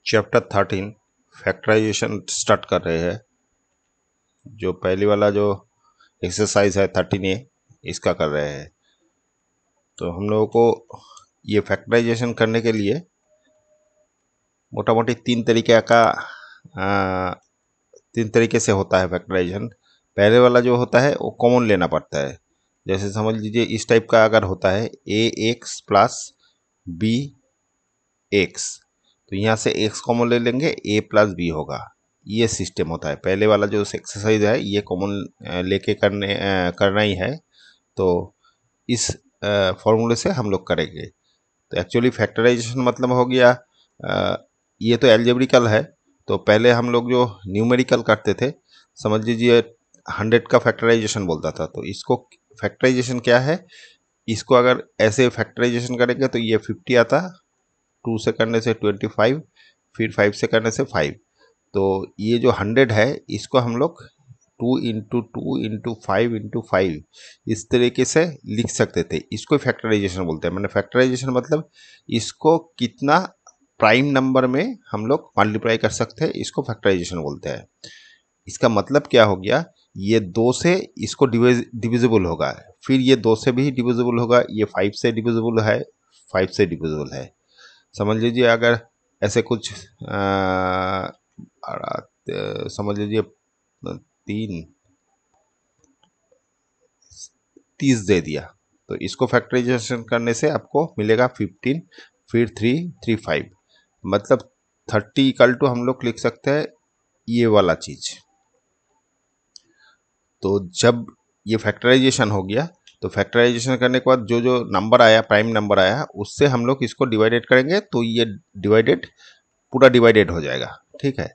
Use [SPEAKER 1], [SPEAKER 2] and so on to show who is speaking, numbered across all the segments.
[SPEAKER 1] Chapter 13 factorisation start कर रहे हैं। जो पहली वाला जो एक्सरसाइज है 13A इसका कर रहे हैं। तो हम लोगों को ये फैक्टराइजेशन करने के लिए मोटा मोटी तीन तरीके से होता है फैक्टराइजेशन। पहले वाला जो होता है वो कॉमन लेना पड़ता है। जैसे समझ लीजिए इस टाइप का अगर होता है ax प्लस बी एक्स, तो यहाँ से x कॉमन ले लेंगे a प्लस बी होगा। ये सिस्टम होता है। पहले वाला जो एक्सरसाइज है ये कॉमन लेके करना ही है। तो इस फॉर्मूले से हम लोग करेंगे। तो एक्चुअली फैक्टराइजेशन मतलब हो गया ये तो एल्जेब्रिकल है। तो पहले हम लोग जो न्यूमेरिकल करते थे, समझ लीजिए 100 का फैक्टराइजेशन बोलता था। तो इसको फैक्टराइजेशन क्या है, इसको अगर ऐसे फैक्टराइजेशन करेंगे तो ये 50 आता, 2 से करने से 25, फिर 5 से करने से 5। तो ये जो 100 है इसको हम लोग 2 इंटू 2 इंटू 5 इंटू 5 इस तरीके से लिख सकते थे। इसको फैक्टराइजेशन बोलते हैं। मैंने फैक्टराइजेशन मतलब इसको कितना प्राइम नंबर में हम लोग मल्टीप्लाई कर सकते हैं, इसको फैक्टराइजेशन बोलते हैं। इसका मतलब क्या हो गया, ये 2 से इसको डिविजिबल होगा, फिर ये 2 से भी डिविजिबल होगा, ये 5 से डिविजिबल है, 5 से डिविजिबल है। समझ लीजिए अगर ऐसे कुछ समझ लीजिए 30 दे दिया, तो इसको फैक्टराइजेशन करने से आपको मिलेगा 15, फिर 3, 3, 5, मतलब 30 इक्वल टू हम लोग लिख सकते हैं ये वाला चीज। तो जब ये फैक्टराइजेशन हो गया, तो फैक्टराइजेशन करने के बाद जो जो नंबर आया, प्राइम नंबर आया, उससे हम लोग इसको डिवाइडेड करेंगे, तो ये डिवाइडेड पूरा डिवाइडेड हो जाएगा। ठीक है।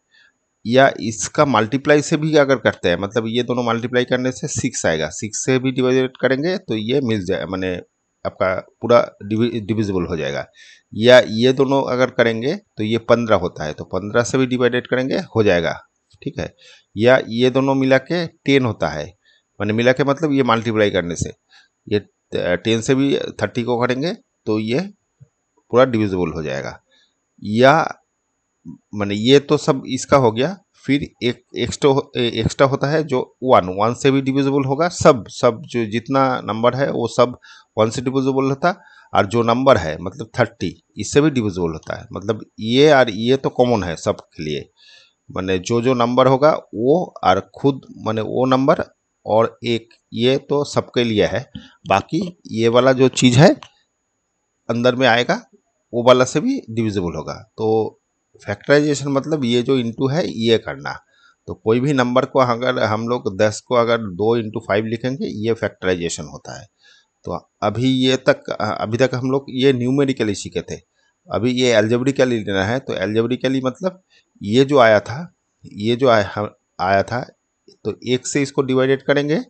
[SPEAKER 1] या इसका मल्टीप्लाई से भी अगर करते हैं, मतलब ये दोनों मल्टीप्लाई करने से 6 आएगा, 6 से भी डिवाइडेड करेंगे तो ये मिल जाए, माने आपका पूरा डिविजिबल हो जाएगा। या ये दोनों अगर करेंगे तो ये 15 होता है, तो 15 से भी डिवाइडेड करेंगे हो जाएगा। ठीक है। या ये दोनों मिला के 10 होता है, माने मिला के मतलब ये मल्टीप्लाई करने से ये 10 से भी 30 को करेंगे तो ये पूरा डिविजिबल हो जाएगा। या माने ये तो सब इसका हो गया। फिर एक एक्स्ट्रा होता है जो 1 से भी डिविजिबल होगा। सब जो जितना नंबर है वो सब 1 से डिविजिबल होता, और जो नंबर है मतलब 30 इससे भी डिविजिबल होता है। मतलब ये और ये तो कॉमन है सबके लिए, माने जो जो नंबर होगा वो और खुद माने वो नंबर, और एक ये तो सबके लिए है। बाकी ये वाला जो चीज़ है अंदर में आएगा वो वाला से भी डिविजिबल होगा। तो फैक्टराइजेशन मतलब ये जो इंटू है ये करना। तो कोई भी नंबर को अगर हम लोग 10 को अगर 2 इंटू 5 लिखेंगे, ये फैक्टराइजेशन होता है। तो अभी तक हम लोग ये न्यूमेरिकली सीखे थे। अभी ये एल्जेब्रिकली लेना है। तो एल्जेब्रिकली मतलब ये जो आया था, ये जो आया था, तो 1 से इसको डिवाइडेड करेंगे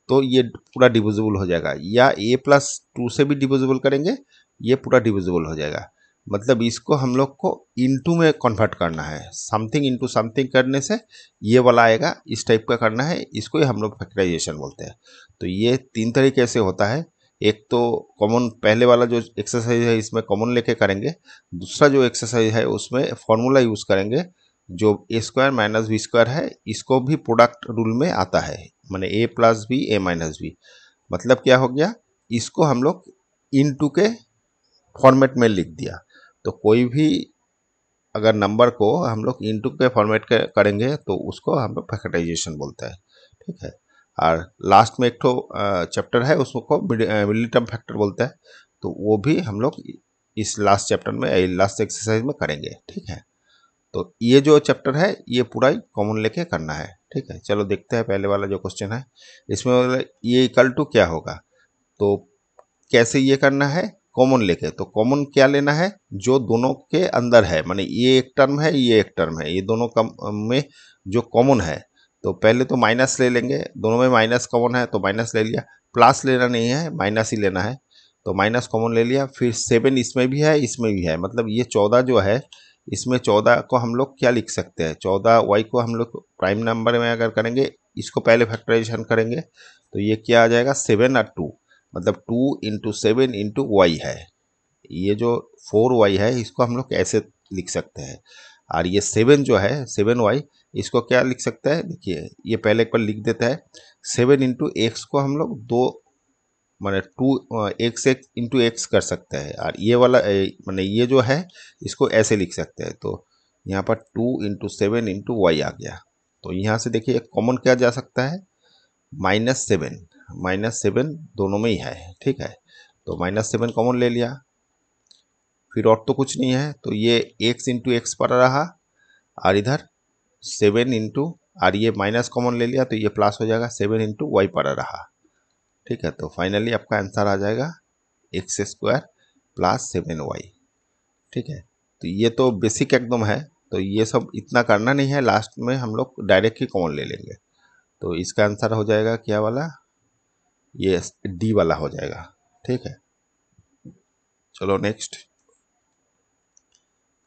[SPEAKER 1] तो ये पूरा डिविजिबल हो जाएगा। या a+2 से भी डिविजिबल करेंगे, ये पूरा डिविजिबल हो जाएगा। मतलब इसको हम लोग को इनटू में कन्वर्ट करना है, समथिंग इनटू समथिंग करने से ये वाला आएगा, इस टाइप का करना है। इसको ही हम लोग फैक्टराइजेशन बोलते हैं। तो ये 3 तरीके से होता है। एक तो कॉमन, पहले वाला जो एक्सरसाइज है इसमें कॉमन लेके करेंगे। दूसरा जो एक्सरसाइज है उसमें फॉर्मूला यूज करेंगे, जो a² माइनस b² है, इसको भी प्रोडक्ट रूल में आता है, माने a+b a-b। मतलब क्या हो गया, इसको हम लोग इनटू के फॉर्मेट में लिख दिया। तो कोई भी अगर नंबर को हम लोग इनटू के फॉर्मेट करेंगे तो उसको हम लोग फैक्टराइजेशन बोलते हैं। ठीक है। और लास्ट में एक तो चैप्टर है उसको मिडिल टर्म फैक्टर बोलते हैं। तो वो भी हम लोग इस लास्ट चैप्टर में, लास्ट एक्सरसाइज में करेंगे। ठीक है। तो ये जो चैप्टर है ये पूरा ही कॉमन लेके करना है। ठीक है। चलो देखते हैं पहले वाला जो क्वेश्चन है। इसमें ये इक्वल टू क्या होगा, तो कैसे ये करना है, कॉमन लेके। तो कॉमन क्या लेना है, जो दोनों के अंदर है, माने ये एक टर्म है, ये एक टर्म है, ये दोनों में जो कॉमन है। तो पहले तो माइनस ले लेंगे, दोनों में माइनस कॉमन है तो माइनस ले लिया। प्लस लेना नहीं है, माइनस ही लेना है, तो माइनस कॉमन ले लिया। फिर 7 इसमें भी है, इसमें भी है, मतलब ये 14 जो है, इसमें 14 को हम लोग क्या लिख सकते हैं, 14y को हम लोग प्राइम नंबर में अगर करेंगे, इसको पहले फैक्टराइजेशन करेंगे तो ये क्या आ जाएगा, 7 और 2, मतलब 2 इंटू 7 इंटू वाई है। ये जो 4y है इसको हम लोग ऐसे लिख सकते हैं। और ये 7 जो है 7y, इसको क्या लिख सकता है, देखिए ये पहले एक बार लिख देता है। 7 इंटू एक्स को हम लोग दो माने 2 x इंटू एक्स कर सकते हैं, और ये वाला माने ये जो है इसको ऐसे लिख सकते हैं। तो यहाँ पर 2 इंटू 7 इंटू वाई आ गया। तो यहाँ से देखिए कॉमन क्या जा सकता है, -7, -7 दोनों में ही है, ठीक है। तो -7 कॉमन ले लिया, फिर और तो कुछ नहीं है, तो ये x इंटू एक्स पर रहा, और इधर 7 इंटू, और ये माइनस कॉमन ले लिया तो ये प्लस हो जाएगा, 7 इंटू वाई पर रहा, ठीक है। तो फाइनली आपका आंसर आ जाएगा x² प्लस 7y, ठीक है। तो ये तो बेसिक एकदम है, तो ये सब इतना करना नहीं है, लास्ट में हम लोग डायरेक्ट ही कॉमन ले लेंगे। तो इसका आंसर हो जाएगा क्या वाला, ये डी वाला हो जाएगा, ठीक है। चलो नेक्स्ट,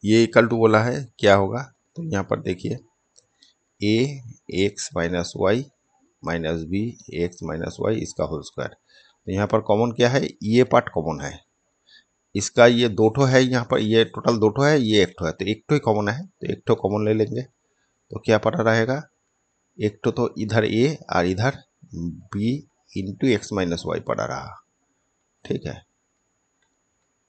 [SPEAKER 1] ये इक्वल टू बोला है, क्या होगा, तो यहाँ पर देखिए a x minus y minus b x minus y इसका होल स्क्वायर। तो यहाँ पर कॉमन क्या है, ये पार्ट कॉमन है, इसका ये दो ठो है, यहाँ पर ये टोटल दो ठो है, ये एक ठो है, तो एक ठो ही कॉमन है, तो एक ठो कॉमन ले लेंगे। तो क्या पड़ा रहेगा, एक ठो तो इधर a और इधर b into x minus y पड़ा रहा, ठीक है।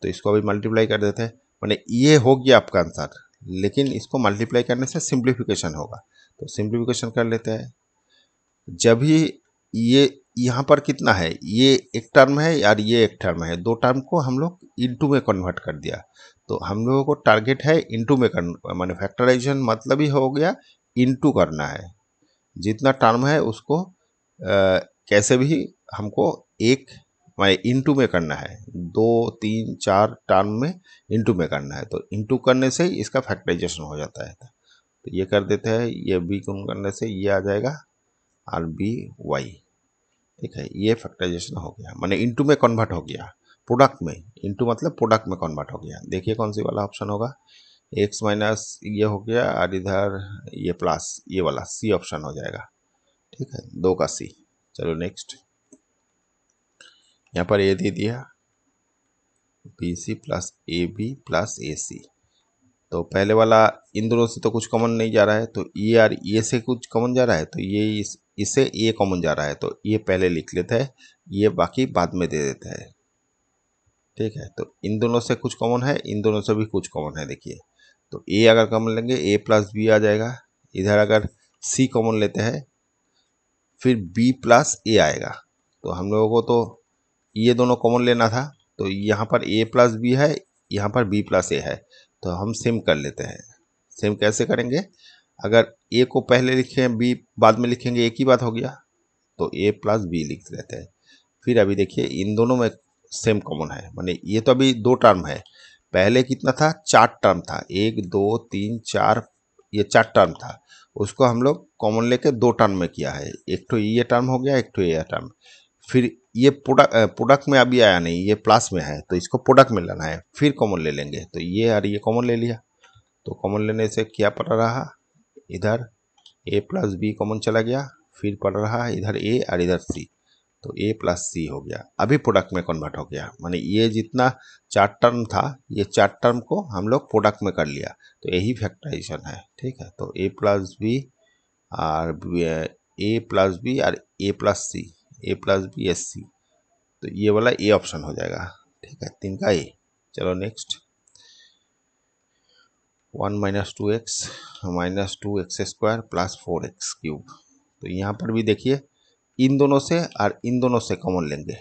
[SPEAKER 1] तो इसको अभी मल्टीप्लाई कर देते हैं, मैंने ये हो गया आपका आंसर, लेकिन इसको मल्टीप्लाई करने से सिंप्लीफिकेशन होगा। तो सिंप्लीफिकेशन कर लेते हैं। जब भी ये यहाँ पर कितना है, ये एक टर्म है और ये एक टर्म है, दो टर्म को हम लोग इनटू में कन्वर्ट कर दिया। तो हम लोगों को टारगेट है इनटू में माने फैक्टराइजेशन मतलब ही हो गया इनटू करना है। जितना टर्म है उसको कैसे भी हमको एक माने इनटू में करना है, 2 3 4 टर्म में इनटू में करना है। तो इनटू करने से ही इसका फैक्टराइजेशन हो जाता है। तो ये कर देते हैं, ये बी गुण करने से ये आ जाएगा और बी वाई, ठीक है। ये फैक्टराइजेशन हो गया, माने इनटू में कन्वर्ट हो गया, प्रोडक्ट में, इनटू मतलब प्रोडक्ट में कन्वर्ट हो गया। देखिए कौन सी वाला ऑप्शन होगा, x माइनस ये हो गया और इधर ये प्लस, ये वाला सी ऑप्शन हो जाएगा, ठीक है, 2 का सी। चलो नेक्स्ट, यहाँ पर ए दे दिया b c plus a b plus a c. तो पहले वाला इन दोनों से तो कुछ कॉमन नहीं जा रहा है, तो ये और ये से कुछ कॉमन जा रहा है, तो ये इससे ये कॉमन जा रहा है, तो ये पहले लिख लेते हैं, ये बाकी बाद में दे देते हैं, ठीक है। तो इन दोनों से कुछ कॉमन है, इन दोनों से भी कुछ कॉमन है, देखिए। तो ए अगर कॉमन लेंगे ए प्लस बी आ जाएगा, इधर अगर सी कॉमन लेते हैं फिर बी प्लस ए आएगा। तो हम लोगों को तो ये दोनों कॉमन लेना था, तो यहाँ पर a प्लस बी है, यहाँ पर b प्लस ए है, तो हम सेम कर लेते हैं। सेम कैसे करेंगे, अगर a को पहले लिखें b बाद में लिखेंगे एक ही बात हो गया, तो a प्लस बी लिख लेते हैं। फिर अभी देखिए इन दोनों में सेम कॉमन है, माने ये तो अभी दो टर्म है, पहले कितना था, 4 टर्म था, 1 2 3 4, ये 4 टर्म था, उसको हम लोग कॉमन लेके 2 टर्म में किया है, एक तो ये टर्म हो गया, एक तो ये टर्म। फिर ये प्रोडक्ट में अभी आया नहीं, ये प्लस में है, तो इसको प्रोडक्ट में लेना है, फिर कॉमन ले लेंगे। तो ये और ये कॉमन ले लिया, तो कॉमन लेने से क्या पड़ रहा, इधर a प्लस बी कॉमन चला गया, फिर पड़ रहा है इधर a और इधर c, तो a प्लस सी हो गया, अभी प्रोडक्ट में कन्वर्ट हो गया, माने ये जितना 4 टर्म था, ये 4 टर्म को हम लोग प्रोडक्ट में कर लिया, तो यही फैक्टराइजेशन है, ठीक है। तो a प्लस बी और a प्लस बी और a plus c, a plus b s c, तो ये वाला ए ऑप्शन हो जाएगा, ठीक है, 3 का ए। चलो next, 1 minus 2x minus 2x² plus 4x³ तो यहाँ पर भी देखिए इन दोनों से और इन दोनों से कॉमन लेंगे,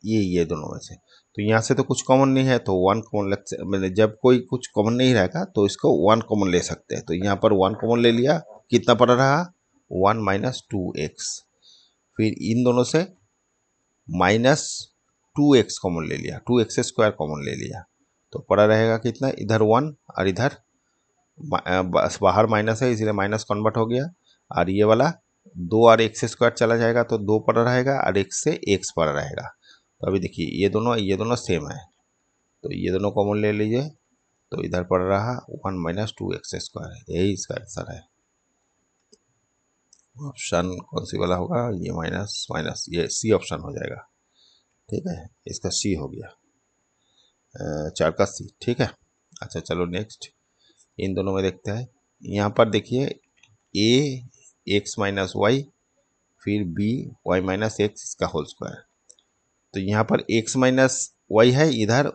[SPEAKER 1] ये दोनों में से, तो यहाँ से तो कुछ कॉमन नहीं है, तो 1 कॉमन लगते, मैंने जब कोई कुछ कॉमन नहीं रहेगा तो इसको 1 कॉमन ले सकते हैं। तो यहाँ पर 1 कॉमन ले लिया, कितना पड़ रहा, 1 माइनस 2x, फिर इन दोनों से माइनस 2x कॉमन ले लिया, 2x² कॉमन ले लिया, तो पड़ा रहेगा कितना, इधर 1 और इधर बाहर माइनस है इसलिए माइनस कन्वर्ट हो गया, और ये वाला 2 और x² चला जाएगा तो 2 पड़ा रहेगा और x से x पड़ा रहेगा। तो अभी देखिए ये दोनों सेम है, तो ये दोनों कॉमन ले लीजिए, तो इधर पड़ रहा 1 माइनस 2x², यही इसका आंसर है। ऑप्शन कौन सी वाला होगा, ये माइनस माइनस, ये सी ऑप्शन हो जाएगा, ठीक है, इसका सी हो गया, 4 का सी, ठीक है। अच्छा चलो नेक्स्ट, इन दोनों में देखते हैं। यहाँ पर देखिए ए एक्स माइनस वाई फिर बी वाई माइनस एक्स इसका होल स्क्वायर। तो यहाँ पर एक्स माइनस वाई है, इधर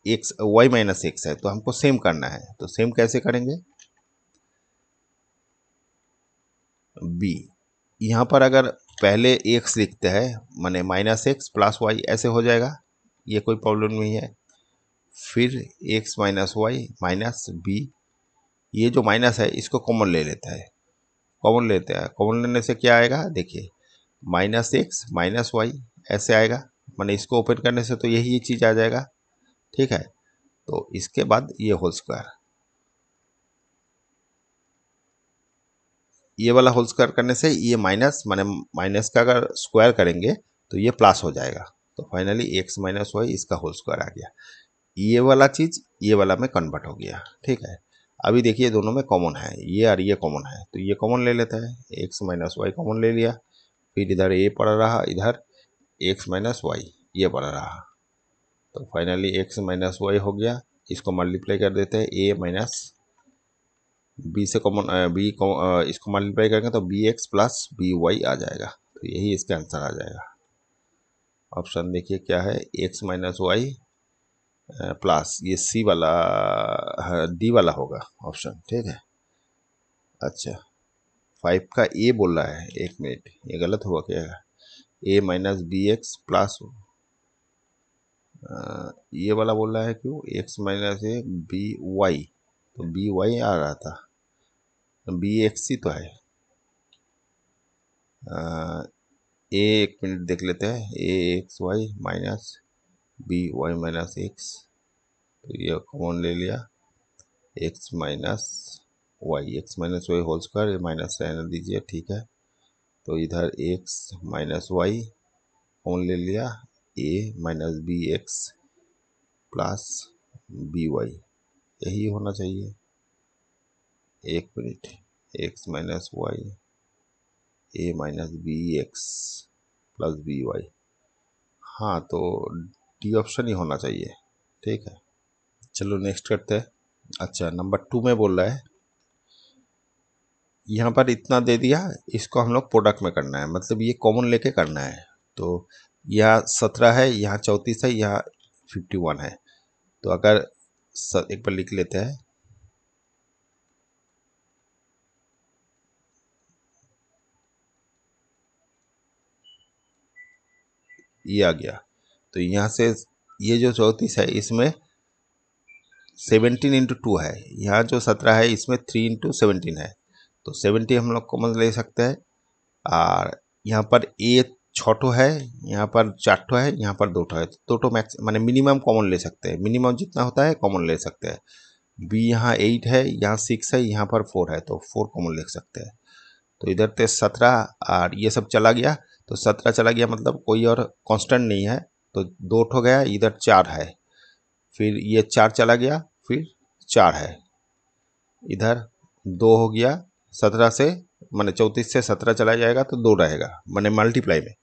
[SPEAKER 1] एक्स वाई माइनस एक्स है, तो हमको सेम करना है। तो सेम कैसे करेंगे, बी यहाँ पर अगर पहले एक्स लिखते हैं माने माइनस एक्स प्लस वाई ऐसे हो जाएगा, ये कोई प्रॉब्लम नहीं है। फिर x minus y minus b, ये जो माइनस है इसको कॉमन ले लेता है, कॉमन लेते हैं। कॉमन लेने से क्या आएगा देखिए, माइनस एक्स माइनस वाई ऐसे आएगा, माने इसको ओपन करने से तो यही चीज़ आ जाएगा। ठीक है, तो इसके बाद ये होल स्क्वायर, ये वाला होल स्क्वायर करने से ये माइनस माने माइनस का अगर स्क्वायर करेंगे तो ये प्लस हो जाएगा। तो फाइनली एक्स माइनस वाई इसका होल स्क्वायर आ गया। ये वाला चीज़ ये वाला में कन्वर्ट हो गया। ठीक है, अभी देखिए दोनों में कॉमन है, ये और ये कॉमन है, तो ये कॉमन ले लेते हैं, एक्स माइनस वाई कॉमन ले लिया। फिर इधर ए पड़ा रहा, इधर एक्स माइनस वाई ये पड़ा रहा। तो फाइनली एक्स माइनस वाई हो गया, इसको मल्टीप्लाई कर देते हैं, ए माइनस बी से कॉमन बी इसको मल्टीप्लाई करेंगे तो b x plus b y आ जाएगा। तो यही इसका आंसर आ जाएगा। ऑप्शन देखिए क्या है, एक्स माइनस वाई प्लस ये सी वाला डी वाला होगा ऑप्शन। ठीक है, अच्छा 5 का ए बोल रहा है, एक मिनट ये गलत हुआ क्या है, a minus b x plus ये वाला बोल रहा है क्यों, x minus a b y, तो बी वाई आ रहा था, बी एक्स ही तो है। ए एक मिनट देख लेते हैं, a x y minus b y minus x, तो ये कॉमन ले लिया, x minus y whole square minus रहने दीजिए। ठीक है, तो इधर एक्स माइनस वाई कॉमन ले लिया, a minus b x plus b y, यही होना चाहिए। एक मिनट, x minus y a minus b x plus b y, हाँ तो डी ऑप्शन ही होना चाहिए। ठीक है, चलो नेक्स्ट करते हैं। अच्छा नंबर 2 में बोल रहा है, यहाँ पर इतना दे दिया, इसको हम लोग प्रोडक्ट में करना है, मतलब ये कॉमन लेके करना है। तो यहाँ 17 है, यहाँ 34 है, यहाँ 51 है। तो अगर एक बार लिख लेते हैं, ये आ गया। तो यहाँ से ये जो 34 है इसमें 17 इंटू 2 है, यहाँ जो 17 है इसमें 3 इंटू 17 है, तो 70 हम लोग कॉमन ले सकते हैं। और यहाँ पर ए छोटो है, यहाँ पर चारठो है, यहाँ पर दो है, तो दो मैक्स माने मिनिमम कॉमन ले सकते हैं, मिनिमम जितना होता है कॉमन ले सकते हैं। बी यहाँ 8 है, यहाँ 6 है, यहाँ पर 4 है, तो 4 कॉमन ले सकते हैं। तो इधर से 17 और ये सब चला गया, तो 17 चला गया मतलब कोई और कांस्टेंट नहीं है, तो दो ठो गया, इधर 4 है, फिर ये 4 चला गया, फिर 4 है, इधर 2 हो गया, 17 से माने 34 से 17 चला जाएगा तो 2 रहेगा माने मल्टीप्लाई में,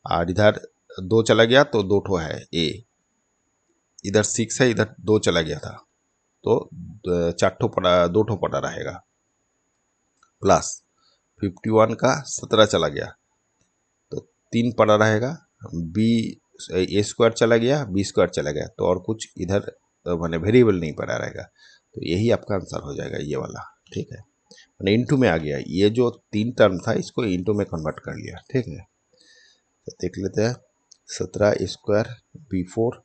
[SPEAKER 1] और इधर 2 चला गया तो 2 ठो है ए, इधर 6 है, इधर 2 चला गया था, तो 4 ठो पड़ा, 2 ठो पड़ा रहेगा, प्लस 51 का 17 चला गया तो 3 पड़ा रहेगा, बी ए स्क्वायर चला गया, बी स्क्वायर चला गया, तो और कुछ इधर माने वेरिएबल नहीं पड़ा रहेगा, तो यही आपका आंसर हो जाएगा ये वाला। ठीक है, मैंने इंटू में आ गया, ये जो 3 टर्म था इसको इंटू में कन्वर्ट कर लिया। ठीक है, तो देख लेते हैं, 17 square b four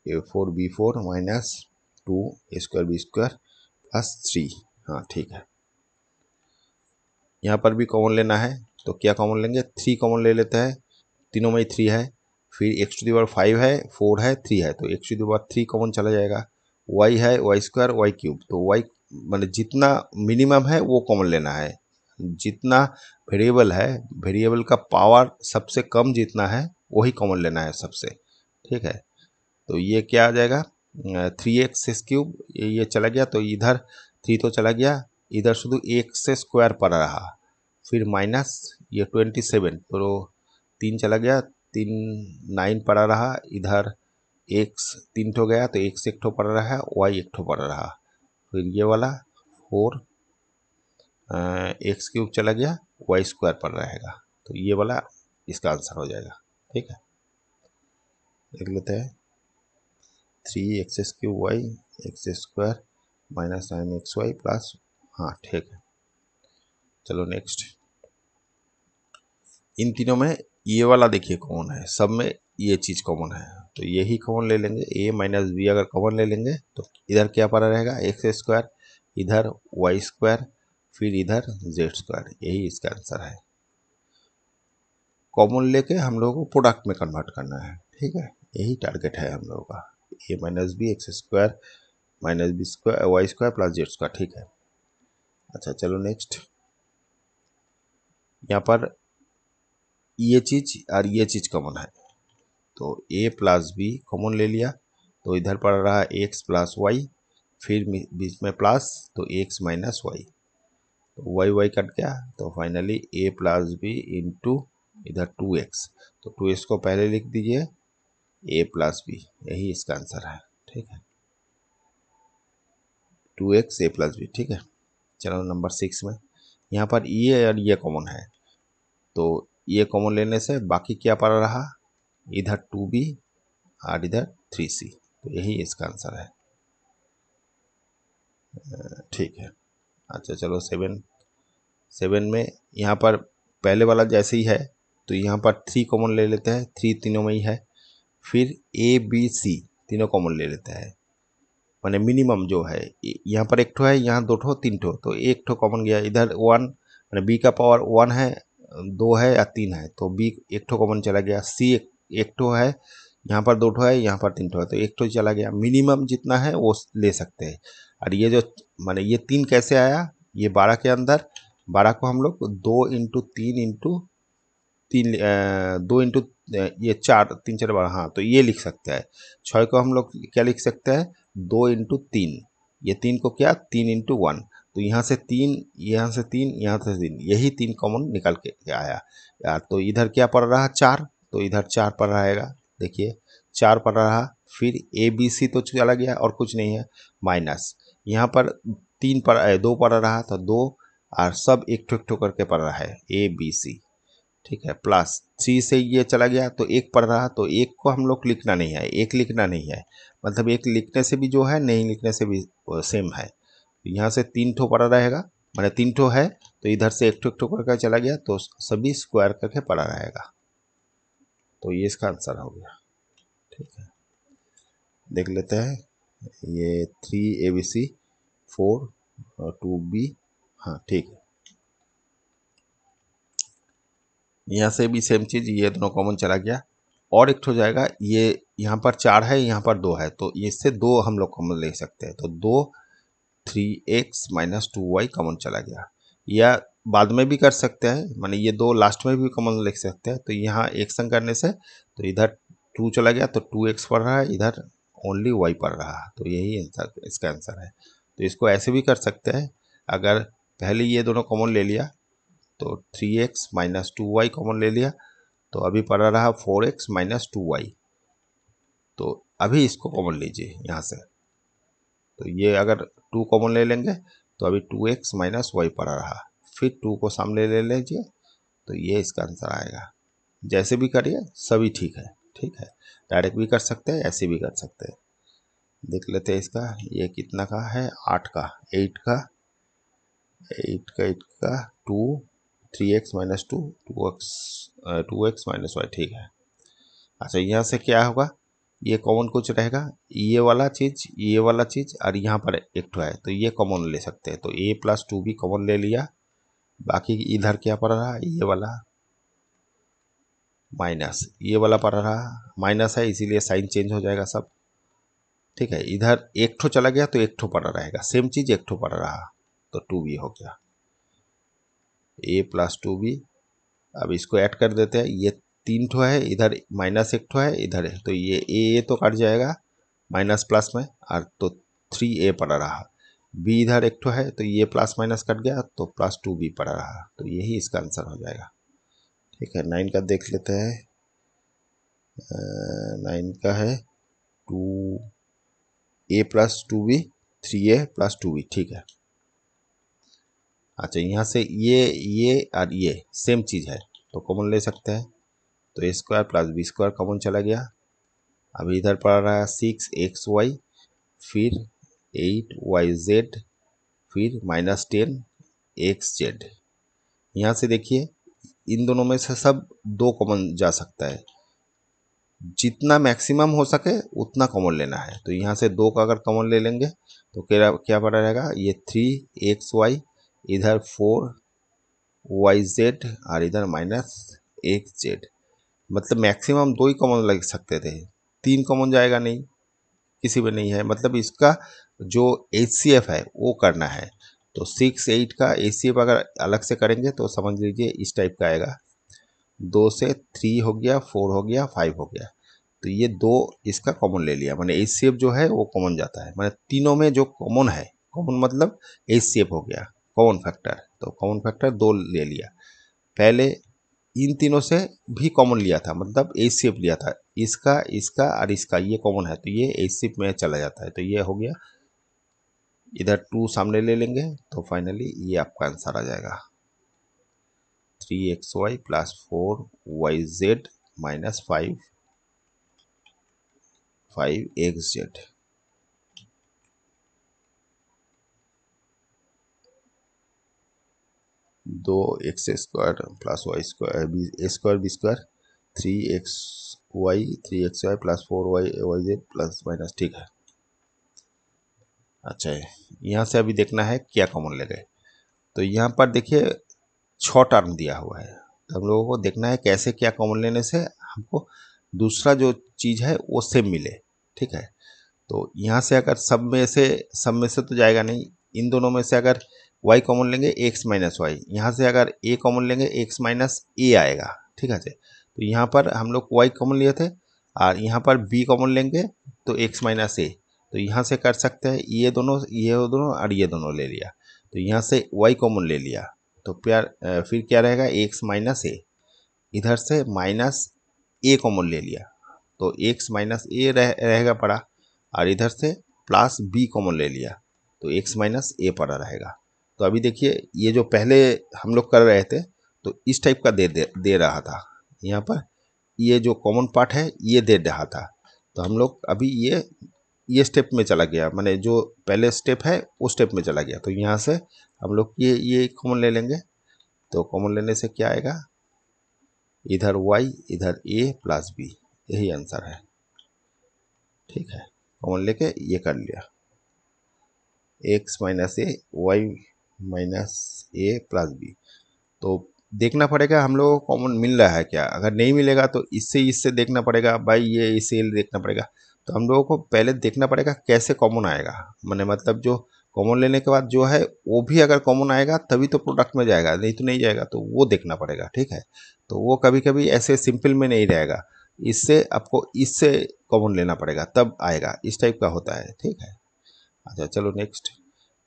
[SPEAKER 1] a four b four minus 2 square b square plus 3, हाँ ठीक है। यहाँ पर भी कॉमन लेना है, तो क्या कॉमन लेंगे, 3 कॉमन ले लेते हैं, तीनों में 3 है, फिर एक्स टू दी पावर 5 है, 4 है, 3 है, तो x to the power 3 common चला जाएगा, वाई है वाई स्क्वायर वाई क्यूब, तो वाई मतलब जितना मिनिमम है वो कॉमन लेना है, जितना वेरिएबल है वेरिएबल का पावर सबसे कम जितना है वही कॉमन लेना है सबसे। ठीक है, तो ये क्या आ जाएगा, 3x क्यूब, ये चला गया तो इधर 3 तो चला गया, इधर शुद्ध एक्स से स्क्वायर पड़ा रहा, फिर माइनस ये 27, तो 3 चला गया, 3 9 पड़ा रहा, इधर एक्स 3 ठो गया तो एक्स एक ठो पड़ रहा है, वाई एक ठो पड़ रहा, फिर ये वाला 4 एक्स क्यूब चला गया, वाई स्क्वायर पड़ रहेगा, तो ये वाला इसका आंसर हो जाएगा। ठीक है, देख लेते हैं। 3x³ x square minus 9xy plus, हाँ ठीक है। चलो नेक्स्ट, इन तीनों में ये वाला देखिए कॉमन है, सब में ये चीज़ कॉमन है, तो यही कॉमन ले लेंगे। a माइनस बी अगर कॉमन ले लेंगे तो इधर क्या पड़ा रहेगा, एक्स स्क्वायर, इधर वाई स्क्वायर, फिर इधर जेड स्क्वायर, यही इसका आंसर है। कॉमन लेके हम लोगों को प्रोडक्ट में कन्वर्ट करना है। ठीक है, यही टारगेट है हम लोगों का, a minus b x square minus b square y square plus z square. ठीक है, अच्छा चलो नेक्स्ट, यहाँ पर ये चीज़ और ये चीज़ कॉमन है, तो a प्लस बी कॉमन ले लिया, तो इधर पड़ रहा है एक्स प्लस वाई, फिर बीच में प्लस, तो एक्स माइनस वाई, तो वाई वाई कट गया, तो finally a plus b into इधर 2x, तो 2x को पहले लिख दीजिए, a प्लस बी, यही इसका आंसर है। ठीक है, 2x a प्लस बी। ठीक है, चलो नंबर 6 में, यहाँ पर ये और ये कॉमन है, तो ये कॉमन लेने से बाकी क्या पड़ रहा, इधर 2b और इधर 3c, तो यही इसका आंसर है। ठीक है, अच्छा चलो 7 में यहाँ पर पहले वाला जैसे ही है, तो यहाँ पर 3 कॉमन ले लेते हैं, 3 तीनों में ही है, फिर a b c तीनों कॉमन ले लेते हैं, माने मिनिमम जो है, यहाँ पर एक ठो है, यहाँ 2 ठो 3 ठो, तो एक ठो कॉमन गया, इधर 1 माने b का पावर 1 है, 2 है या 3 है, तो b एक ठो कॉमन चला गया, c एक ठो है, यहाँ पर 2 ठो है, यहाँ पर 3 ठो है, तो एक ठो चला गया, मिनिमम जितना है वो ले सकते हैं। और ये जो माने ये 3 कैसे आया, ये 12 के अंदर 12 को हम लोग 2 इंटू 3 इंटू 3 2 इंटू ये 4 3 4 12, हाँ तो ये लिख सकते हैं। 6 को हम लोग क्या लिख सकते हैं, 2 इंटू 3, ये 3 को क्या 3 इंटू 1, तो यहाँ से 3 यहाँ से 3 यहाँ से 3, यही 3 कॉमन निकल के आया यार। तो इधर क्या पड़ रहा 4, तो इधर 4 पड़ रहेगा, देखिए 4 पड़ रहा, फिर ए बी सी तो चला गया और कुछ नहीं है, माइनस यहाँ पर 3 पड़ 2 पड़ रहा, तो 2 और सब एक ठो करके पड़ रहा है ए बी सी। ठीक है, प्लस 3 से ये चला गया तो एक पड़ रहा, तो एक को हम लोग लिखना नहीं है, एक लिखना नहीं है, मतलब एक लिखने से भी जो है नहीं लिखने से भी सेम है। यहाँ से 3 ठो पड़ा रहेगा, मैंने 3 ठो है, तो इधर से एक ठो करके चला गया, तो सभी स्क्वायर करके पड़ा रहेगा, तो ये इसका आंसर हो गया। ठीक है, देख लेते हैं, ये 3 ABC 4 और 2B, हाँ ठीक है, यहाँ से भी सेम चीज़, ये दोनों कॉमन चला गया, और एक हो जाएगा, ये यहाँ पर 4 है, यहाँ पर 2 है, तो इससे 2 हम लोग कॉमन ले सकते हैं, तो 2 3x माइनस 2y कॉमन चला गया, या बाद में भी कर सकते हैं, माने ये 2 लास्ट में भी कॉमन लिख सकते हैं, तो यहाँ एक संग करने से तो इधर 2 चला गया, तो 2x पड़ रहा है, इधर ओनली y पड़ रहा है, तो यही आंसर इसका आंसर है। तो इसको ऐसे भी कर सकते हैं, अगर पहले ये दोनों कॉमन ले लिया, तो 3x माइनस 2y कॉमन ले लिया, तो अभी पड़ा रहा 4x माइनस 2y, तो अभी इसको कॉमन लीजिए यहाँ से, तो ये अगर 2 कॉमन ले लेंगे तो अभी 2x माइनस वाई पड़ा रहा, फिर 2 को सामने ले लीजिए, तो ये इसका आंसर आएगा। जैसे भी करिए सभी ठीक है। ठीक है, डायरेक्ट भी कर सकते हैं, ऐसे भी कर सकते हैं। देख लेते हैं इसका, ये कितना का है, 8 का 8 का 8 का 2 3x minus 2 2x minus Y. ठीक है, अच्छा यहाँ से क्या होगा, ये कॉमन कुछ रहेगा, ये वाला चीज़ और यहाँ पर एक तो है, तो ये कॉमन ले सकते हैं, तो a प्लस 2b कॉमन ले लिया, बाकी इधर क्या पड़ रहा, ये वाला माइनस, ये वाला पड़ रहा माइनस है, इसीलिए साइन चेंज हो जाएगा सब। ठीक है, इधर एक ठो चला गया तो एक ठो पड़ा रहेगा, सेम चीज़ एक ठो पड़ रहा, तो 2b हो गया, a प्लस 2b। अब इसको ऐड कर देते हैं, ये 3 ठो है, इधर माइनस एक ठो है, इधर है, तो ये a तो कट जाएगा माइनस प्लस में, और तो 3a पड़ा रहा, b इधर एक ठो है, तो ये प्लस माइनस कट गया, तो प्लस 2b पड़ा रहा, तो यही इसका आंसर हो जाएगा। ठीक है, 9 का देख लेते हैं, 9 का है 2a plus 2b 3a plus 2b, ठीक है। अच्छा, यहाँ से ये और ये सेम चीज़ है तो कॉमन ले सकते हैं, तो a square plus b square common चला गया। अभी इधर पड़ रहा है 6xy, फिर 8yz, फिर -10xz। यहाँ से देखिए इन दोनों में से सब दो कॉमन जा सकता है, जितना मैक्सिमम हो सके उतना कॉमन लेना है। तो यहाँ से दो का अगर कॉमन ले लेंगे तो क्या क्या पड़ा रहेगा, ये 3xy, इधर 4yz और इधर -xz। मतलब मैक्सिमम दो ही कॉमन लग सकते थे, तीन कॉमन जाएगा नहीं, किसी में नहीं है। मतलब इसका जो HCF है वो करना है। तो 6 8 का HCF अगर अलग से करेंगे तो समझ लीजिए इस टाइप का आएगा, 2 से 3 हो गया, 4 हो गया, 5 हो गया। तो ये दो इसका कॉमन ले लिया, माने HCF जो है वो कॉमन जाता है, माने तीनों में जो कॉमन है, कॉमन मतलब HCF हो गया कॉमन फैक्टर, तो कॉमन फैक्टर दो ले लिया। पहले इन तीनों से भी कॉमन लिया था, मतलब HCF लिया था, इसका इसका और इसका ये कॉमन है तो ये HCF में चला जाता है, तो ये हो गया। इधर 2 सामने ले लेंगे तो फाइनली ये आपका आंसर आ जाएगा 3xy plus 4yz minus 5xz। दो x square plus y square b square b square 3xy plus 4yz plus minus, ठीक है। अच्छा है, यहाँ से अभी देखना है क्या कॉमन ले गए। तो यहाँ पर देखिए 6 टर्म दिया हुआ है, तो हम लोगों को देखना है कैसे क्या कॉमन लेने से हमको दूसरा जो चीज़ है वो सेम मिले, ठीक है। तो यहाँ से अगर सब में से तो जाएगा नहीं, इन दोनों में से अगर y कॉमन लेंगे x माइनस वाई, यहाँ से अगर a कॉमन लेंगे x माइनस ए आएगा, ठीक है। तो यहाँ पर हम लोग y कॉमन लिए थे और यहाँ पर b कॉमन लेंगे तो x माइनस ए, तो यहाँ से कर सकते हैं ये दोनों और ये दोनों ले लिया, तो यहाँ से y कॉमन ले लिया तो फिर क्या रहेगा x माइनस ए, इधर से माइनस ए कॉमन ले लिया तो x माइनस ए रहेगा पड़ा, और इधर से प्लस बी कॉमन ले लिया तो x माइनस ए पड़ा रहेगा। तो अभी देखिए ये जो पहले हम लोग कर रहे थे तो इस टाइप का दे रहा था, यहाँ पर ये जो कॉमन पार्ट है ये दे रहा था, तो हम लोग अभी ये स्टेप में चला गया, माने जो पहले स्टेप है उस स्टेप में चला गया। तो यहाँ से हम लोग ये कॉमन ले लेंगे, तो कॉमन लेने से क्या आएगा, इधर y इधर a प्लस b, यही आंसर है, ठीक है। कॉमन लेके ये कर लिया x माइनस ए वाई माइनस ए प्लस बी। तो देखना पड़ेगा हम लोगों को कॉमन मिल रहा है क्या, अगर नहीं मिलेगा तो इससे देखना पड़ेगा, भाई ये इसे देखना पड़ेगा। तो हम लोगों को पहले देखना पड़ेगा कैसे कॉमन आएगा, मैंने मतलब जो कॉमन लेने के बाद जो है वो भी अगर कॉमन आएगा तभी तो प्रोडक्ट में जाएगा, नहीं तो नहीं जाएगा, तो वो देखना पड़ेगा, ठीक है। तो वो कभी कभी ऐसे सिंपल में नहीं रहेगा, इससे आपको इससे कॉमन लेना पड़ेगा तब आएगा, इस टाइप का होता है, ठीक है। अच्छा चलो नेक्स्ट,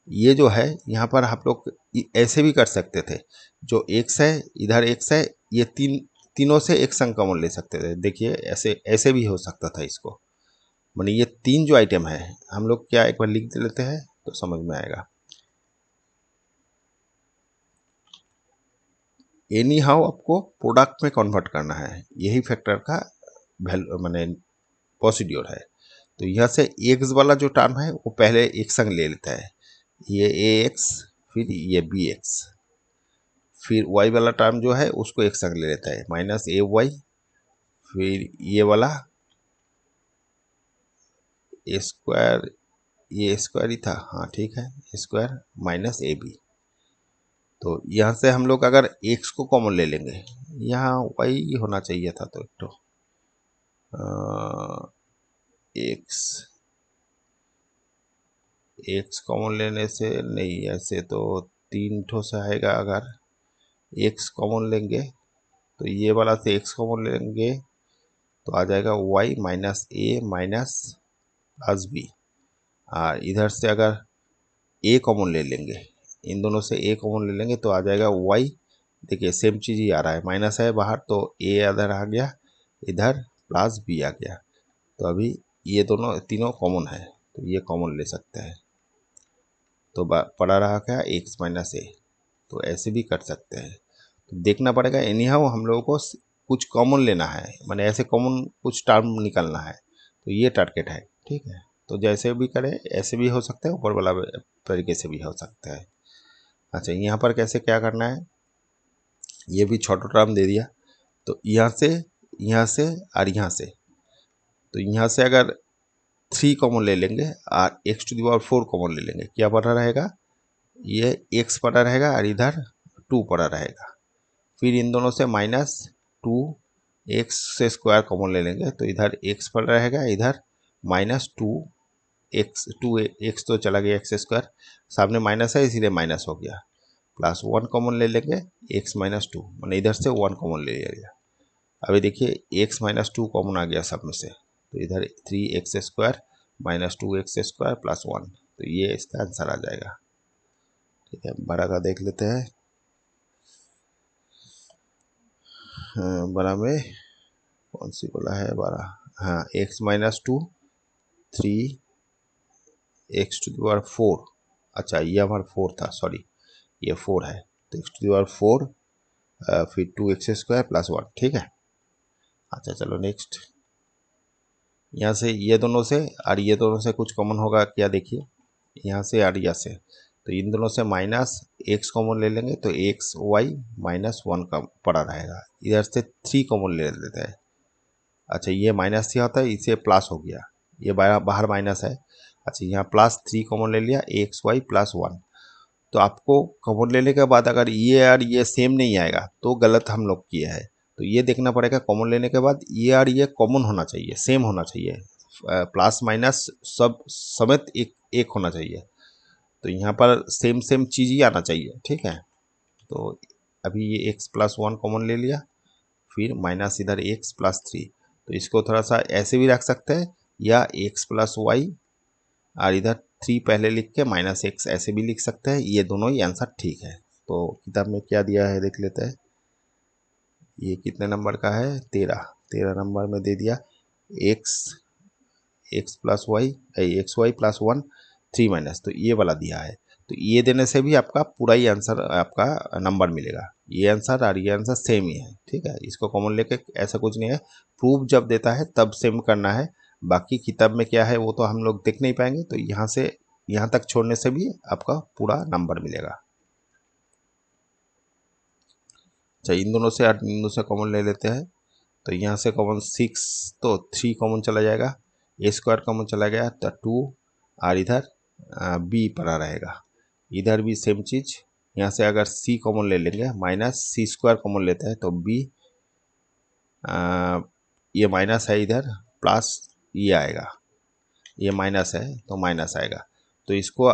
[SPEAKER 1] ये जो है यहाँ पर आप लोग ऐसे भी कर सकते थे, जो x है इधर x है, ये तीनों से एक संग कॉमन ले सकते थे। देखिए ऐसे ऐसे भी हो सकता था इसको, माने ये तीन जो आइटम है हम लोग क्या एक बार लिख लेते हैं तो समझ में आएगा। एनी हाउ आपको प्रोडक्ट में कन्वर्ट करना है, यही फैक्टर का वैल्यू माने प्रोसीड्योर है। तो यहाँ से एक्स वाला जो टर्म है वो पहले एक संग ले लेता है, ये ए एक्स फिर ये बी एक्स, फिर y वाला टर्म जो है उसको एक संग ले लेता है माइनस ए वाई, फिर ये वाला ए स्क्वायर, ये स्क्वायर ही था, हाँ ठीक है, स्क्वायर माइनस ए बी। तो यहाँ से हम लोग अगर x को कॉमन ले लेंगे, यहाँ y होना चाहिए था, तो एक तो x कॉमन लेने से नहीं, ऐसे तो तीन ठो से आएगा, अगर x कॉमन लेंगे तो ये वाला से x कॉमन लेंगे तो आ जाएगा y माइनस ए माइनस प्लस बी, और इधर से अगर a कॉमन ले लेंगे, इन दोनों से a कॉमन ले लेंगे तो आ जाएगा y, देखिए सेम चीज़ ही आ रहा है, माइनस है बाहर तो a इधर आ गया, इधर प्लस b आ गया। तो अभी ये दोनों तीनों कॉमन है, तो ये कॉमन ले सकते हैं। तो पड़ा रहा क्या, x माइनस ए। तो ऐसे भी कर सकते हैं। तो देखना पड़ेगा, एनी हाउ हम लोगों को कुछ कॉमन लेना है, माने ऐसे कॉमन कुछ टर्म निकालना है। तो ये टारगेट है, ठीक है। तो जैसे भी करें ऐसे भी हो सकता है, ऊपर वाला तरीके से भी हो सकता है। अच्छा, यहाँ पर कैसे क्या करना है, ये भी छोटा टर्म दे दिया। तो यहाँ से और यहाँ से, तो यहाँ से अगर 3 कॉमन ले लेंगे और x⁴ कॉमन ले लेंगे, क्या पड़ा रहेगा, ये x पड़ा रहेगा और इधर 2 पड़ा रहेगा। फिर इन दोनों से -2x² कॉमन ले लेंगे, तो इधर x पड़ा रहेगा, इधर -2x तो चला गया x², सामने माइनस है इसीलिए माइनस हो गया, प्लस 1 कॉमन ले लेंगे x - 2, मैंने इधर से 1 कॉमन ले लिया। अभी देखिए x - 2 कॉमन आ गया सब में से, तो इधर 3x² - 2x² + 1, तो ये इसका आंसर आ जाएगा। ठीक है, बड़ा का देख लेते हैं। बड़ा में कौन सी बोला है, बड़ा, हाँ, x - 2 3x⁴। अच्छा, ये हमारा 4 था, सॉरी, ये 4 है, तो x⁴ फिर 2x² + 1, ठीक है। अच्छा चलो नेक्स्ट, यहाँ से ये दोनों से और ये दोनों से कुछ कॉमन होगा क्या, देखिए यहाँ से और यहाँ से, तो इन दोनों से -x कॉमन ले लेंगे, तो xy -1 का पड़ा रहेगा। इधर से 3 कॉमन ले लेते हैं। अच्छा, ये माइनस से होता है, इसे प्लस हो गया, ये बाहर माइनस है। अच्छा, यहाँ +3 कॉमन ले लिया, xy + 1। तो आपको कॉमन लेने के बाद अगर ये और ये सेम नहीं आएगा तो गलत हम लोग किए हैं। तो ये देखना पड़ेगा, कॉमन लेने के बाद ये और ये कॉमन होना चाहिए, सेम होना चाहिए, प्लस माइनस सब समेत एक होना चाहिए। तो यहाँ पर सेम सेम चीज़ ही आना चाहिए, ठीक है। तो अभी ये x + 1 कॉमन ले लिया, फिर माइनस इधर x + 3, तो इसको थोड़ा सा ऐसे भी रख सकते हैं, या x + y और इधर 3 पहले लिख के -x ऐसे भी लिख सकते हैं। ये दोनों ही आंसर ठीक है। तो किताब में क्या दिया है देख लेते हैं। ये कितने नंबर का है, 13 नंबर में दे दिया, x + y xy + 1 3 - तो ये वाला दिया है। तो ये देने से भी आपका पूरा ही आंसर, आपका नंबर मिलेगा। ये आंसर और ये आंसर सेम ही है, ठीक है। इसको कॉमन लेके ऐसा कुछ नहीं है, प्रूफ जब देता है तब सेम करना है। बाकी किताब में क्या है वो तो हम लोग देख नहीं पाएंगे, तो यहाँ से यहाँ तक छोड़ने से भी आपका पूरा नंबर मिलेगा। अच्छा, इन दोनों से और इन दोनों से कॉमन ले लेते हैं। तो यहाँ से कॉमन 6, तो 3 कॉमन चला जाएगा, a² कॉमन चला गया, तो 2 और इधर b पड़ा रहेगा। इधर भी सेम चीज़, यहाँ से अगर c कॉमन ले लेंगे, -c² कॉमन लेते हैं, तो b, ये माइनस है इधर, प्लस ये आएगा, ये माइनस है तो माइनस आएगा। तो इसको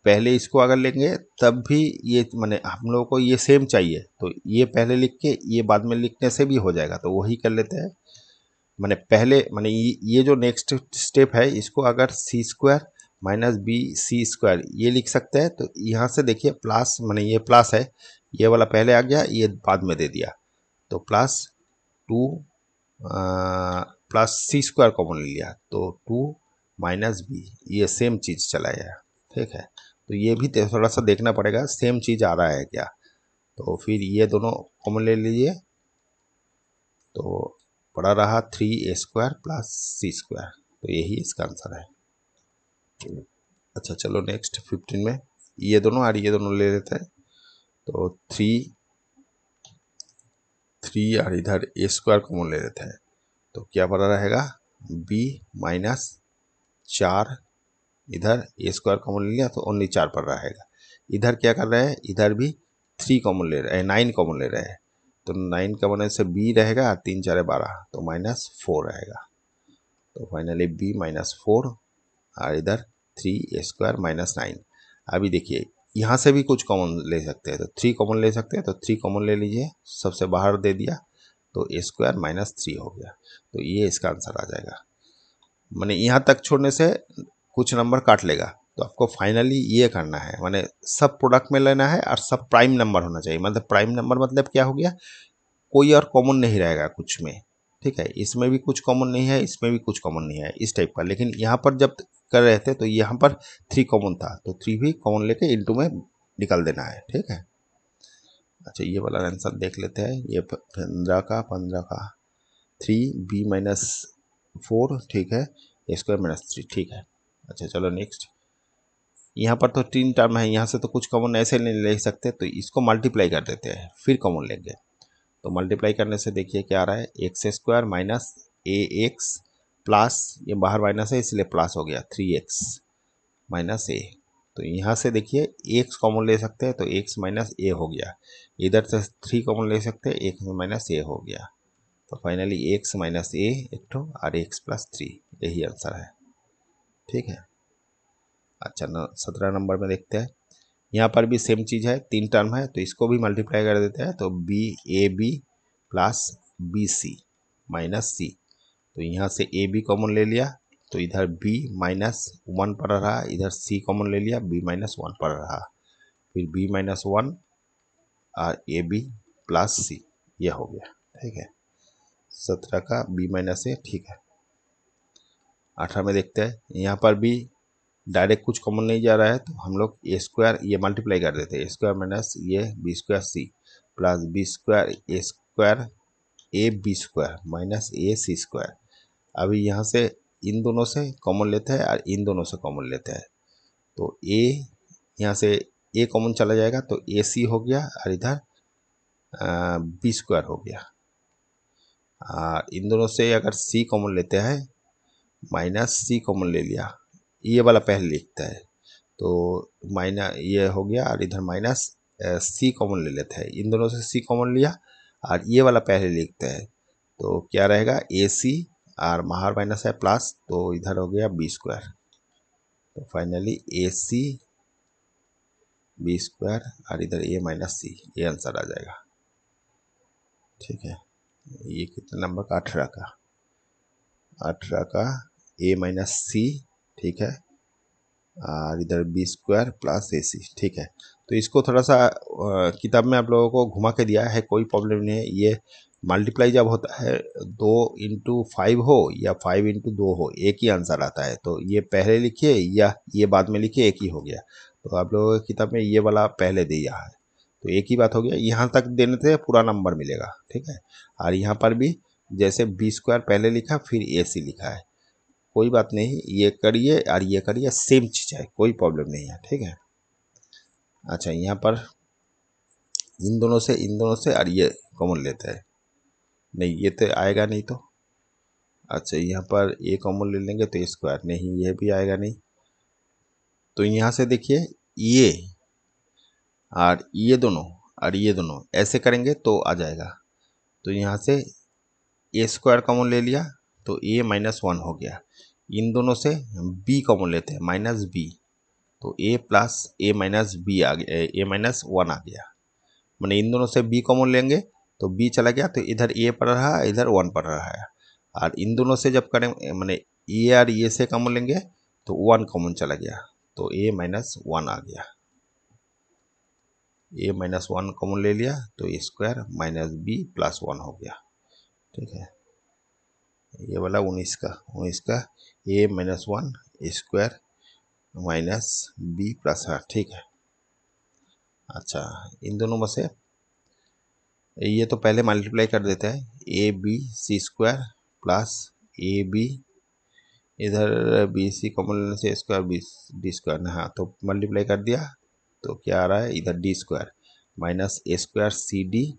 [SPEAKER 1] पहले इसको अगर लेंगे तब भी ये, माने हम लोगों को ये सेम चाहिए, तो ये पहले लिख के ये बाद में लिखने से भी हो जाएगा, तो वही कर लेते हैं। माने पहले, माने ये जो नेक्स्ट स्टेप है, इसको अगर c² - bc² ये लिख सकते हैं। तो यहाँ से देखिए प्लस, माने ये प्लस है, ये वाला पहले आ गया, ये बाद में दे दिया, तो +2 प्लस c² कॉमन ले लिया, तो 2 - b, ये सेम चीज़ चला गया, ठीक है। तो ये भी थोड़ा सा देखना पड़ेगा सेम चीज़ आ रहा है क्या। तो फिर ये दोनों कॉमन ले लीजिए, तो पड़ा रहा 3a² + c², तो यही इसका आंसर है। अच्छा चलो नेक्स्ट 15 में ये दोनों और ये दोनों ले लेते हैं। तो 3 और इधर a² कॉमन ले लेते हैं, तो क्या पड़ा रहेगा, b - 4, इधर a² कॉमन ले लिया तो ओनली 4 पड़ रहेगा। इधर क्या कर रहे हैं, इधर भी 3 कॉमन ले रहे हैं, 9 कॉमन ले रहे हैं, तो 9 का बनने से b रहेगा, 3 4 12, तो -4 रहेगा। तो फाइनली b -4 और इधर 3a² - 9। अभी देखिए यहाँ से भी कुछ कॉमन ले सकते हैं, तो 3 कॉमन ले सकते हैं, तो 3 कॉमन ले लीजिए, सबसे बाहर दे दिया, तो a² - 3 हो गया। तो ये इसका आंसर आ जाएगा। माने यहाँ तक छोड़ने से कुछ नंबर काट लेगा, तो आपको फाइनली ये करना है, माने सब प्रोडक्ट में लेना है और सब प्राइम नंबर होना चाहिए। मतलब प्राइम नंबर मतलब क्या हो गया, कोई और कॉमन नहीं रहेगा कुछ में, ठीक है, इसमें भी कुछ कॉमन नहीं है, इसमें भी कुछ कॉमन नहीं है, इस टाइप का। लेकिन यहाँ पर जब कर रहे थे तो यहाँ पर 3 कॉमन था, तो 3 भी कॉमन लेके इनटू में निकाल देना है। ठीक है, अच्छा ये वाला आंसर देख लेते हैं। ये 15 का 3b-4, ठीक है, a² - 3, ठीक है। अच्छा चलो नेक्स्ट। यहाँ पर तो 3 टर्म है, यहाँ से तो कुछ कॉमन ऐसे नहीं ले सकते, तो इसको मल्टीप्लाई कर देते हैं फिर कॉमन लेंगे। तो मल्टीप्लाई करने से देखिए क्या आ रहा है, x² माइनस ax प्लस, ये बाहर माइनस है इसलिए प्लस हो गया, 3x माइनस a। तो यहाँ से देखिए x कॉमन ले सकते हैं तो x माइनस a हो गया, इधर से 3 कॉमन ले सकते हैं, x माइनस a हो गया। तो फाइनली x माइनस a एक ठो और x+3, यही आंसर है। ठीक है, अच्छा 17 नंबर में देखते हैं। यहाँ पर भी सेम चीज़ है, 3 टर्म है, तो इसको भी मल्टीप्लाई कर देते हैं। तो BAB plus BC minus C, तो यहाँ से AB कॉमन ले लिया तो इधर B-1 पड़ रहा, इधर C कॉमन ले लिया, B-1 पड़ रहा, फिर B-1 और AB प्लस C, ये हो गया। ठीक है, 17 का B-A, ठीक है। 18 में देखते हैं, यहाँ पर भी डायरेक्ट कुछ कॉमन नहीं जा रहा है, तो हम लोग a² ये मल्टीप्लाई कर देते हैं, a² माइनस ये B²C plus B² a² minus AC²। अभी यहाँ से इन दोनों से कॉमन लेते हैं और इन दोनों से कॉमन लेते हैं, तो a यहाँ से a कॉमन चला जाएगा तो AC हो गया और इधर B² हो गया। इन दोनों से अगर C कॉमन लेते हैं, माइनस C कॉमन ले लिया, ये वाला पहले लिखता है, तो माइनस ये हो गया और इधर माइनस C कॉमन ले लेते हैं, इन दोनों से C कॉमन लिया और ये वाला पहले लिखते हैं, तो क्या रहेगा AC और बाहर माइनस है प्लस, तो इधर हो गया B²। तो फाइनली AC B² और इधर A माइनस C, ये आंसर आ जाएगा। ठीक है, ये कितने नंबर का, 18 का A माइनस C, ठीक है, और इधर B² प्लस AC। ठीक है, तो इसको थोड़ा सा किताब में आप लोगों को घुमा के दिया है, कोई प्रॉब्लम नहीं है। ये मल्टीप्लाई जब होता है 2 × 5 हो या 5 × 2 हो, एक ही आंसर आता है, तो ये पहले लिखिए या ये बाद में लिखिए, एक ही हो गया। तो आप लोगों की किताब में ये वाला पहले दिया है, तो एक ही बात हो गया, यहाँ तक देने से पूरा नंबर मिलेगा। ठीक है, और यहाँ पर भी जैसे B² पहले लिखा फिर AC लिखा है, कोई बात नहीं, ये करिए और ये करिए, सेम चीज़ है, कोई प्रॉब्लम नहीं है। ठीक है, अच्छा यहाँ पर इन दोनों से और ये कॉमन लेते हैं, नहीं ये तो आएगा नहीं, तो अच्छा यहाँ पर A कॉमन ले लेंगे तो A², नहीं ये भी आएगा नहीं। तो यहाँ से देखिए ये और ये दोनों ऐसे करेंगे तो आ जाएगा। तो यहाँ से A² कॉमन ले लिया तो A-1 हो गया, इन दोनों से B कॉमन लेते हैं, माइनस B, तो A प्लस A-B आ गया, A-1 आ गया। मैंने इन दोनों से B कॉमन लेंगे तो B चला गया, तो इधर A पड़ रहा है, इधर 1 पड़ रहा है। और इन दोनों से जब करें, मैंने ये और ये से कॉमन लेंगे तो 1 कॉमन चला गया, तो A-1 आ गया। A-1 कॉमन ले लिया तो A² माइनस B प्लस 1 हो गया। ठीक है, ये वाला 19 का A-1 A² minus B plus, हाँ ठीक है। अच्छा इन दोनों में से ये तो पहले मल्टीप्लाई कर देते हैं, ABC² प्लस AB, इधर BC कॉमन लेने से D², हाँ तो मल्टीप्लाई कर दिया तो क्या आ रहा है, इधर D² minus A² CD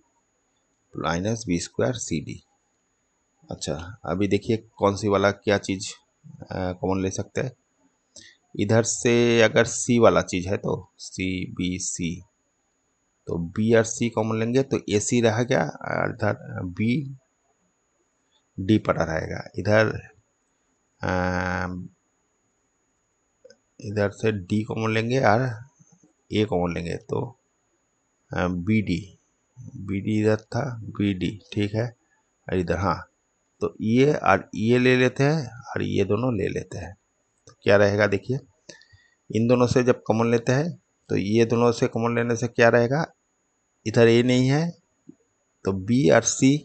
[SPEAKER 1] minus B² CD। अच्छा अभी देखिए कौन सी वाला क्या चीज़ कॉमन ले सकते हैं, इधर से अगर C वाला चीज़ है तो CBC, तो B और C कॉमन लेंगे तो AC रह गया, इधर D पड़ा रहेगा, इधर से D कॉमन लेंगे और A कॉमन लेंगे तो BD इधर था, BD, ठीक है, और इधर हाँ, तो ये और ये ले लेते हैं और ये दोनों ले लेते हैं, तो क्या रहेगा देखिए, इन दोनों से जब कॉमन लेते हैं तो ये दोनों से कॉमन लेने से क्या रहेगा, इधर A नहीं है तो B और C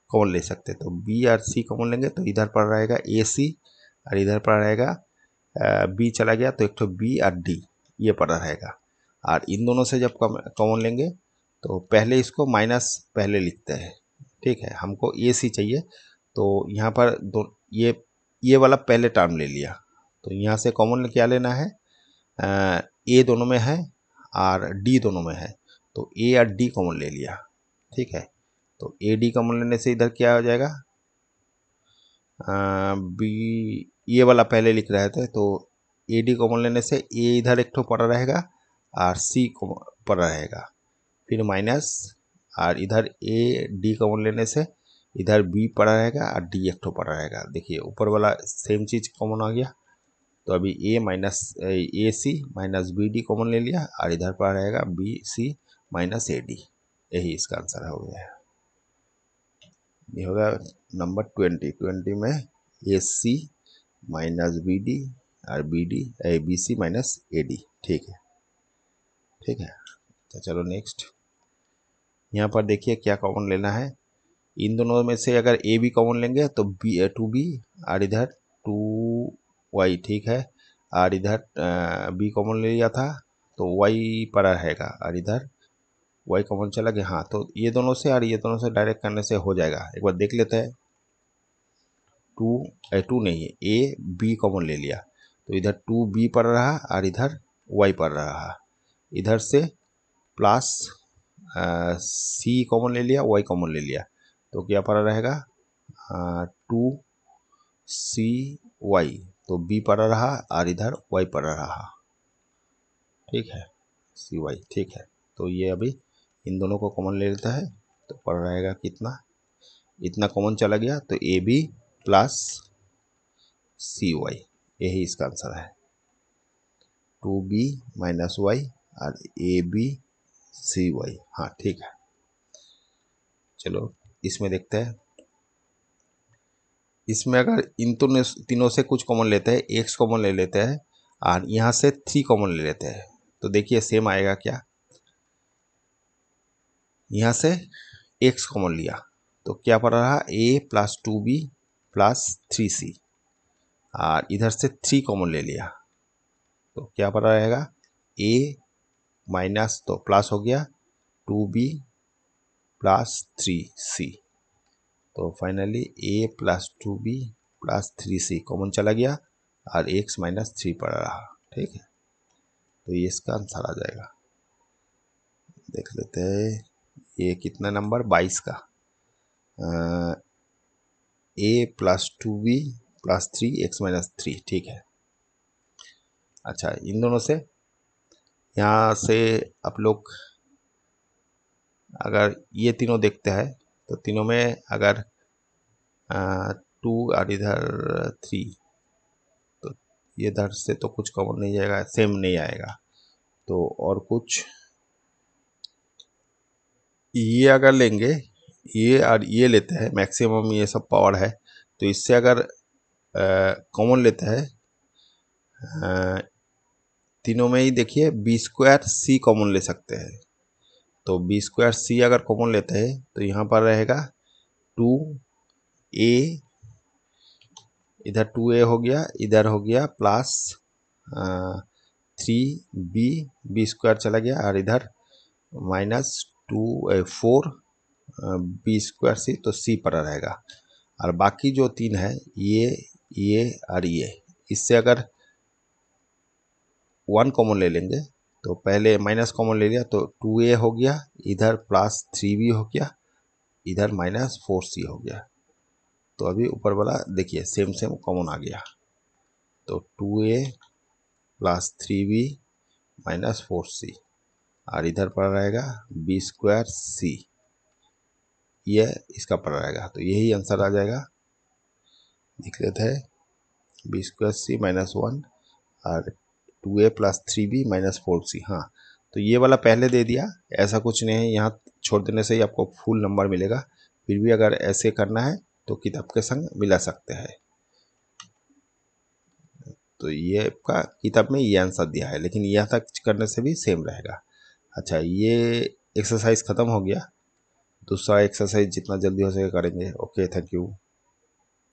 [SPEAKER 1] कॉमन ले सकते हैं। तो बी और सी कॉमन लेंगे तो इधर पर रहेगा ए सी और इधर पर रहेगा बी चला गया तो एक तो बी और डी ये पड़ा रहेगा। और इन दोनों से जब कॉमन लेंगे तो पहले इसको माइनस पहले लिखते हैं, ठीक है। हमको ए सी चाहिए तो यहाँ पर दो ये वाला पहले टर्म ले लिया। तो यहाँ से कॉमन क्या लेना है, ए दोनों में है और डी दोनों में है तो ए और डी कॉमन ले लिया, ठीक है। तो ए डी कॉमन लेने से इधर क्या हो जाएगा, बी ये वाला पहले लिख रहे थे तो ए डी कॉमन लेने से ए इधर एक ठो पड़ा रहेगा और सी पड़ा रहेगा, फिर माइनस और इधर ए डी कॉमन लेने से इधर बी पड़ा रहेगा और डी एक ठो पड़ा रहेगा। देखिए ऊपर वाला सेम चीज़ कॉमन आ गया। तो अभी a minus a c minus b d common ले लिया और इधर पर रहेगा b c minus a d. यही इसका आंसर हो गया। ये होगा नंबर 20 में a c minus b d और b d b c minus a d, ठीक है, ठीक है। तो चलो नेक्स्ट, यहाँ पर देखिए क्या कॉमन लेना है। इन दोनों में से अगर ए बी कॉमन लेंगे तो बी 2b और इधर 2y, ठीक है। और इधर बी कॉमन ले लिया था तो y पड़ा रहेगा और इधर y कॉमन चला गया। हाँ तो ये दोनों से और ये दोनों से डायरेक्ट करने से हो जाएगा। एक बार देख लेते हैं। टू नहीं है, ए बी कॉमन ले लिया तो इधर 2b पड़ रहा और इधर y पड़ रहा। इधर से प्लस सी कॉमन ले लिया, y कॉमन ले लिया तो क्या पड़ा रहेगा 2cy, तो b पड़ा रहा और इधर y पड़ा रहा, ठीक है, cy, ठीक है। तो ये अभी इन दोनों को कॉमन ले लेता है तो पड़ रहेगा कितना, इतना कॉमन चला गया तो ए बी प्लस cy, यही इसका आंसर है। 2b माइनस y और ए बी सी वाई, हाँ ठीक है। चलो इसमें देखते हैं। इसमें अगर इन तीनों से कुछ कॉमन लेते हैं, एक्स कॉमन ले लेते हैं और यहाँ से 3 कॉमन ले लेते हैं तो देखिए सेम आएगा क्या। यहाँ से एक्स कॉमन लिया तो क्या पड़ रहा ए प्लस 2b प्लस 3c और इधर से 3 कॉमन ले लिया तो क्या पड़ रहेगा ए माइनस तो प्लस हो गया 2b प्लस 3c। तो finally a plus 2b plus 3c common चला गया और x माइनस 3 पड़ रहा, ठीक है। तो ये इसका आंसर आ जाएगा। देख लेते हैं ये कितना नंबर 22 का, a plus 2b plus 3 x minus 3, ठीक है। अच्छा इन दोनों से यहाँ से आप लोग अगर ये तीनों देखते हैं तो तीनों में अगर 2 और इधर 3 तो ये इधर से तो कुछ कॉमन नहीं जाएगा, सेम नहीं आएगा। तो और कुछ ये अगर लेंगे, ये और ये लेते हैं मैक्सिमम, ये सब पावर है तो इससे अगर कॉमन लेते हैं तीनों में ही देखिए बी स्क्वायर सी कॉमन ले सकते हैं। तो बी स्क्वायर सी अगर कॉमन लेते हैं तो यहाँ पर रहेगा 2a, इधर 2a हो गया, इधर हो गया प्लस 3b, बी स्क्वायर चला गया और इधर माइनस 4 बी स्क्वायर सी, तो सी पड़ा रहेगा। और बाकी जो 3 है ये और ये, इससे अगर 1 कॉमन ले लेंगे तो पहले माइनस कॉमन ले लिया तो 2a हो गया, इधर प्लस 3b हो गया, इधर माइनस 4c हो गया। तो अभी ऊपर वाला देखिए सेम कॉमन आ गया तो 2a plus 3b minus 4c और इधर पड़ा रहेगा बी स्क्वायर सी, ये इसका पड़ा रहेगा। तो यही आंसर आ जाएगा। लिख लेते हैं बी स्क्वायर सी माइनस 1 और 2a plus 3b minus 4c। हाँ तो ये वाला पहले दे दिया, ऐसा कुछ नहीं है, यहाँ छोड़ देने से ही आपको फुल नंबर मिलेगा। फिर भी अगर ऐसे करना है तो किताब के संग मिला सकते हैं। तो ये आपका किताब में ये आंसर दिया है, लेकिन यह तक करने से भी सेम रहेगा। अच्छा ये एक्सरसाइज ख़त्म हो गया। दूसरा एक्सरसाइज जितना जल्दी हो सके करेंगे। Okay, thank you.